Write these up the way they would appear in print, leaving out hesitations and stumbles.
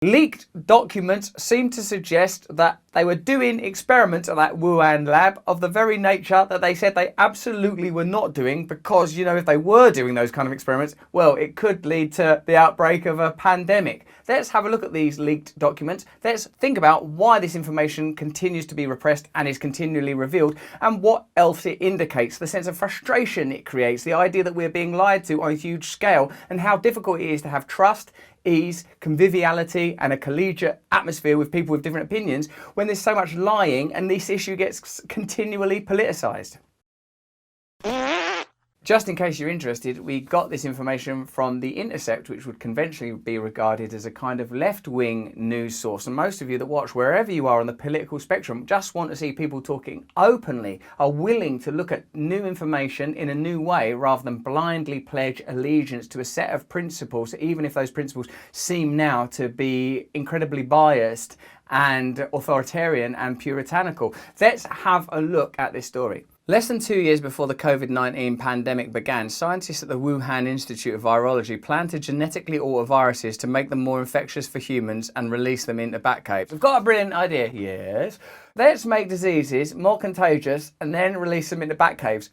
Leaked documents seem to suggest that they were doing experiments at that Wuhan lab of the very nature that they said they absolutely were not doing, because, you know, if they were doing those kind of experiments, well, it could lead to the outbreak of a pandemic. Let's have a look at these leaked documents. Let's think about why this information continues to be repressed and is continually revealed, and what else it indicates, the sense of frustration it creates, the idea that we're being lied to on a huge scale, and how difficult it is to have trust, ease, conviviality and a collegiate atmosphere with people with different opinions when there's so much lying and this issue gets continually politicised. Just in case you're interested, we got this information from The Intercept, which would conventionally be regarded as a kind of left-wing news source. And most of you that watch, wherever you are on the political spectrum, just want to see people talking openly, are willing to look at new information in a new way rather than blindly pledge allegiance to a set of principles, even if those principles seem now to be incredibly biased and authoritarian and puritanical. Let's have a look at this story. Less than 2 years before the COVID-19 pandemic began, scientists at the Wuhan Institute of Virology planned to genetically alter viruses to make them more infectious for humans and release them into bat caves. We've got a brilliant idea, yes. Let's make diseases more contagious and then release them into bat caves.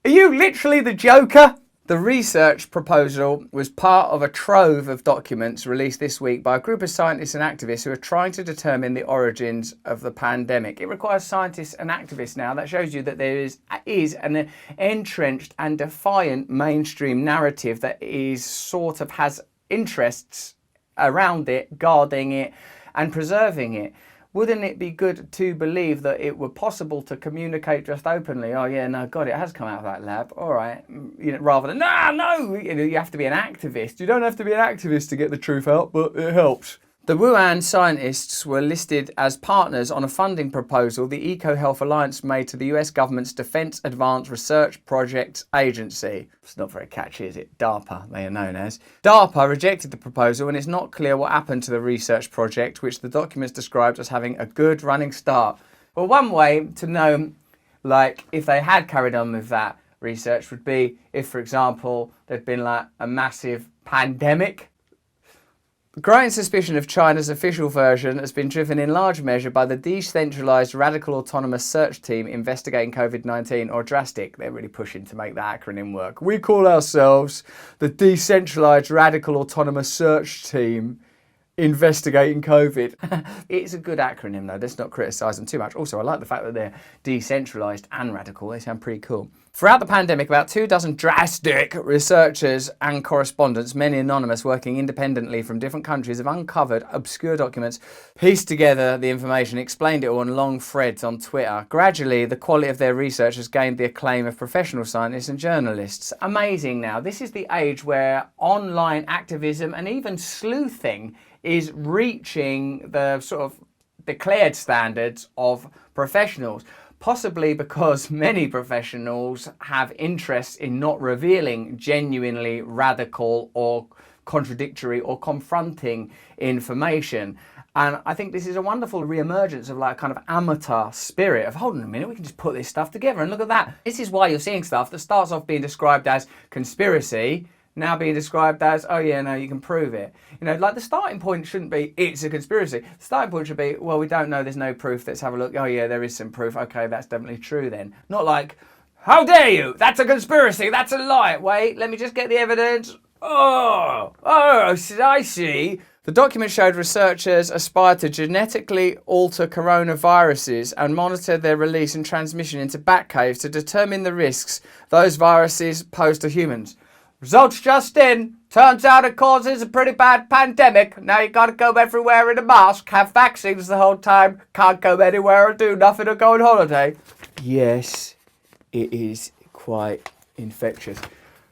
Are you literally the Joker? The research proposal was part of a trove of documents released this week by a group of scientists and activists who are trying to determine the origins of the pandemic. It requires scientists and activists now. That shows you that there is an entrenched and defiant mainstream narrative that is sort of has interests around it, guarding it and preserving it. Wouldn't it be good to believe that it were possible to communicate just openly? Oh yeah, no, God, it has come out of that lab. All right, you know, rather than no, you have to be an activist. You don't have to be an activist to get the truth out, but it helps. The Wuhan scientists were listed as partners on a funding proposal the EcoHealth Alliance made to the US government's Defense Advanced Research Projects Agency. It's not very catchy, is it? DARPA, they are known as. DARPA rejected the proposal, and it's not clear what happened to the research project, which the documents described as having a good running start. Well, one way to know, like, if they had carried on with that research would be if, for example, there'd been like a massive pandemic. Growing suspicion of China's official version has been driven in large measure by the decentralised radical autonomous search team investigating COVID-19, or DRASTIC. They're really pushing to make that acronym work. We call ourselves the decentralised radical autonomous search team investigating COVID. It's a good acronym though, let's not criticise them too much. Also, I like the fact that they're decentralised and radical. They sound pretty cool. Throughout the pandemic, about 24 drastic researchers and correspondents, many anonymous, working independently from different countries, have uncovered obscure documents, pieced together the information, explained it all on long threads on Twitter. Gradually, the quality of their research has gained the acclaim of professional scientists and journalists. Amazing now. This is the age where online activism and even sleuthing is reaching the sort of declared standards of professionals. Possibly because many professionals have interests in not revealing genuinely radical or contradictory or confronting information. And I think this is a wonderful re-emergence of like a kind of amateur spirit of, hold on a minute, we can just put this stuff together and look at that. This is why you're seeing stuff that starts off being described as conspiracy, now being described as, oh yeah, no, you can prove it. You know, like the starting point shouldn't be, it's a conspiracy. The starting point should be, well, we don't know, there's no proof, let's have a look. Oh yeah, there is some proof. Okay, that's definitely true then. Not like, how dare you? That's a conspiracy, that's a lie. Wait, let me just get the evidence. Oh, I see. The document showed researchers aspired to genetically alter coronaviruses and monitor their release and transmission into bat caves to determine the risks those viruses pose to humans. Results just in. Turns out it causes a pretty bad pandemic. Now you gotta go everywhere in a mask, have vaccines the whole time, can't go anywhere or do nothing or go on holiday. Yes, it is quite infectious.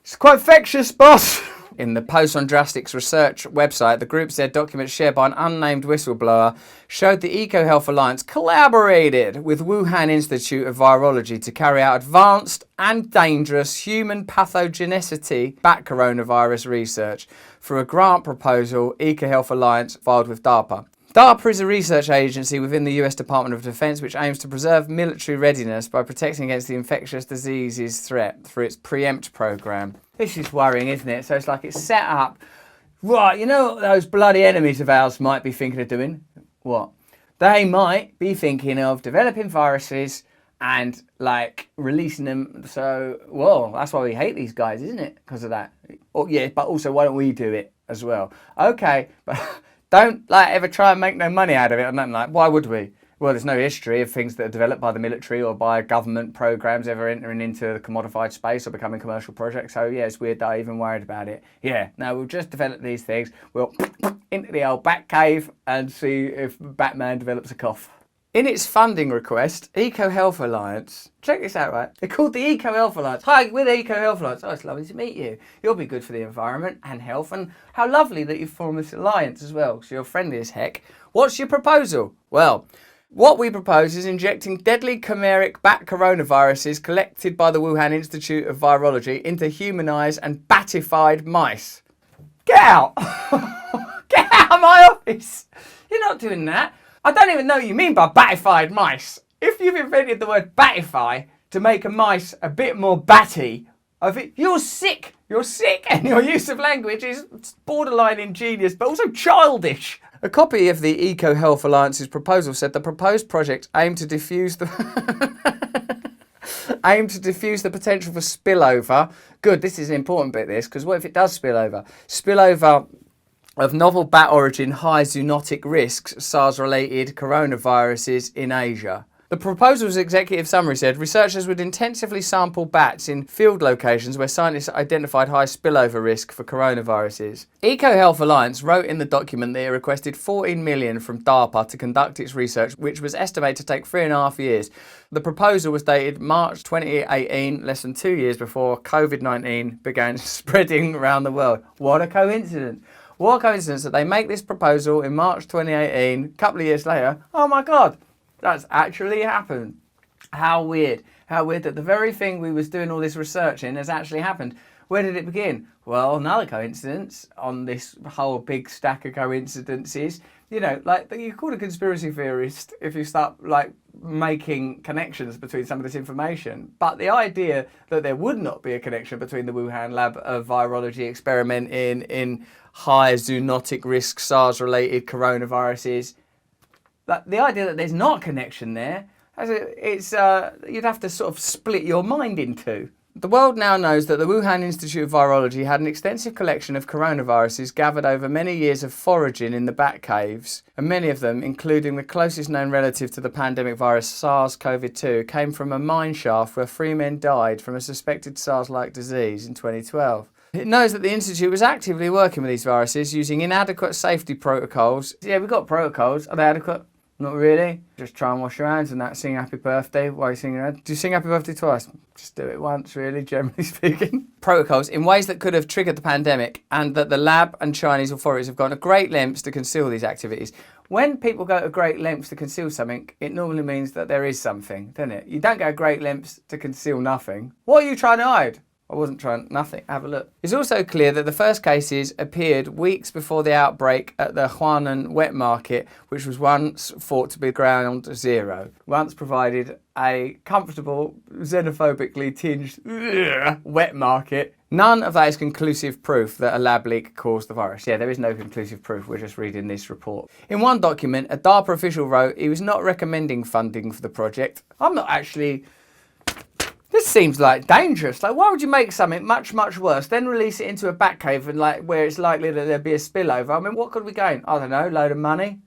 It's quite infectious, boss. In the post on Drastic's research website, the group said documents shared by an unnamed whistleblower showed the EcoHealth Alliance collaborated with Wuhan Institute of Virology to carry out advanced and dangerous human pathogenicity bat coronavirus research through a grant proposal EcoHealth Alliance filed with DARPA. DARPA is a research agency within the US Department of Defense which aims to preserve military readiness by protecting against the infectious diseases threat through its PREEMPT program. This is worrying, isn't it? So it's like it's set up Right, you know what those bloody enemies of ours might be thinking of doing? What? They might be thinking of developing viruses and like releasing them. So, well, that's why we hate these guys, isn't it? Because of that. Oh, yeah, but also why don't we do it as well? Okay, but don't like ever try and make no money out of it or nothing like. Why would we? Well, there's no history of things that are developed by the military or by government programs ever entering into the commodified space or becoming commercial projects. So yeah, it's weird that I even worried about it. Yeah, no, we'll just develop these things. We'll into the old bat cave and see if Batman develops a cough. In its funding request, EcoHealth Alliance, check this out, right? They're called the EcoHealth Alliance. Hi, we're the EcoHealth Alliance. Oh, it's lovely to meet you. You'll be good for the environment and health, and how lovely that you've formed this alliance as well, so you're friendly as heck. What's your proposal? Well, what we propose is injecting deadly chimeric bat coronaviruses collected by the Wuhan Institute of Virology into humanised and batified mice. Get out! Get out of my office! You're not doing that. I don't even know what you mean by batified mice. If you've invented the word batify to make a mice a bit more batty, I think you're sick. You're sick, and your use of language is borderline ingenious, but also childish. A copy of the EcoHealth Alliance's proposal said the proposed project aimed to diffuse the potential for spillover. Good, this is an important bit, this, because what if it does spill over? Spillover of novel bat origin high zoonotic risks SARS-related coronaviruses in Asia. The proposal's executive summary said researchers would intensively sample bats in field locations where scientists identified high spillover risk for coronaviruses. EcoHealth Alliance wrote in the document that it requested $14 million from DARPA to conduct its research, which was estimated to take 3.5 years. The proposal was dated March 2018, less than 2 years before COVID-19 began spreading around the world. What a coincidence. What a coincidence that they make this proposal in March 2018, a couple of years later. Oh my God. That's actually happened. How weird. How weird that the very thing we was doing all this research in has actually happened. Where did it begin? Well, another coincidence on this whole big stack of coincidences. You know, like you're called a conspiracy theorist if you start like making connections between some of this information. But the idea that there would not be a connection between the Wuhan lab of virology experiment in high zoonotic risk SARS-related coronaviruses, the idea that there's not a connection there, you'd have to sort of split your mind in two. The world now knows that the Wuhan Institute of Virology had an extensive collection of coronaviruses gathered over many years of foraging in the bat caves, and many of them, including the closest known relative to the pandemic virus SARS-CoV-2, came from a mine shaft where 3 men died from a suspected SARS-like disease in 2012. It knows that the Institute was actively working with these viruses using inadequate safety protocols. Yeah, we've got protocols. Are they adequate? Not really. Just try and wash your hands and that. Sing happy birthday. Why are you singing that? Do you sing happy birthday twice? Just do it once, really, generally speaking. Protocols in ways that could have triggered the pandemic, and that the lab and Chinese authorities have gone to great lengths to conceal these activities. When people go to great lengths to conceal something, it normally means that there is something, doesn't it? You don't go to great lengths to conceal nothing. What are you trying to hide? I wasn't trying nothing. Have a look. It's also clear that the first cases appeared weeks before the outbreak at the Huanan wet market, which was once thought to be ground zero. Once provided a comfortable, xenophobically tinged wet market. None of that is conclusive proof that a lab leak caused the virus. Yeah, there is no conclusive proof. We're just reading this report. In one document, a DARPA official wrote he was not recommending funding for the project. I'm not actually... This seems like dangerous. Like, why would you make something much, much worse, then release it into a bat cave and like where it's likely that there'd be a spillover? I mean, what could we gain? I don't know, load of money?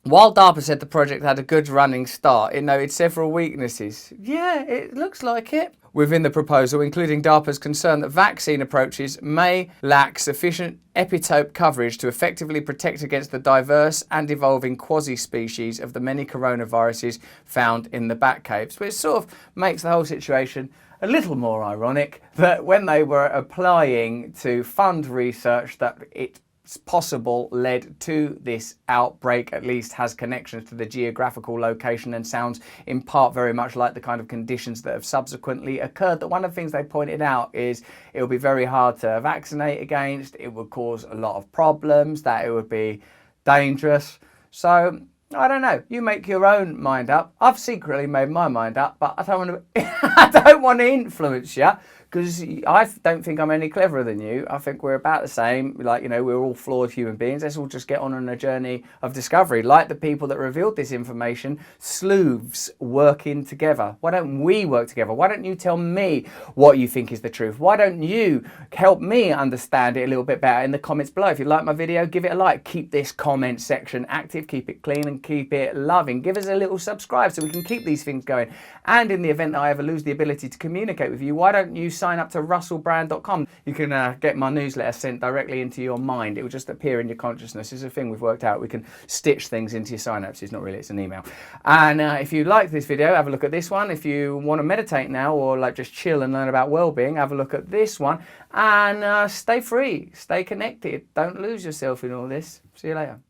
While DARPA said the project had a good running start, it noted several weaknesses. Yeah, it looks like it. Within the proposal, including DARPA's concern that vaccine approaches may lack sufficient epitope coverage to effectively protect against the diverse and evolving quasi-species of the many coronaviruses found in the bat caves, which sort of makes the whole situation a little more ironic that when they were applying to fund research that it's possible led to this outbreak, at least has connections to the geographical location and sounds in part very much like the kind of conditions that have subsequently occurred, that one of the things they pointed out is it would be very hard to vaccinate against, it would cause a lot of problems, that it would be dangerous. So I don't know, you make your own mind up. I've secretly made my mind up, but I don't want to I don't want to influence you, because I don't think I'm any cleverer than you. I think we're about the same. Like, you know, we're all flawed human beings. Let's all just get on a journey of discovery. Like the people that revealed this information, sleuths working together. Why don't we work together? Why don't you tell me what you think is the truth? Why don't you help me understand it a little bit better in the comments below? If you like my video, give it a like. Keep this comment section active, keep it clean, and keep it loving. Give us a little subscribe so we can keep these things going. And in the event that I ever lose the ability to communicate with you, why don't you sign up to russellbrand.com? You can get my newsletter sent directly into your mind. It will just appear in your consciousness. It's a thing we've worked out. We can stitch things into your synapses. Not really, it's an email. And if you like this video, have a look at this one. If you want to meditate now or like just chill and learn about well-being, have a look at this one. And stay free, stay connected. Don't lose yourself in all this. See you later.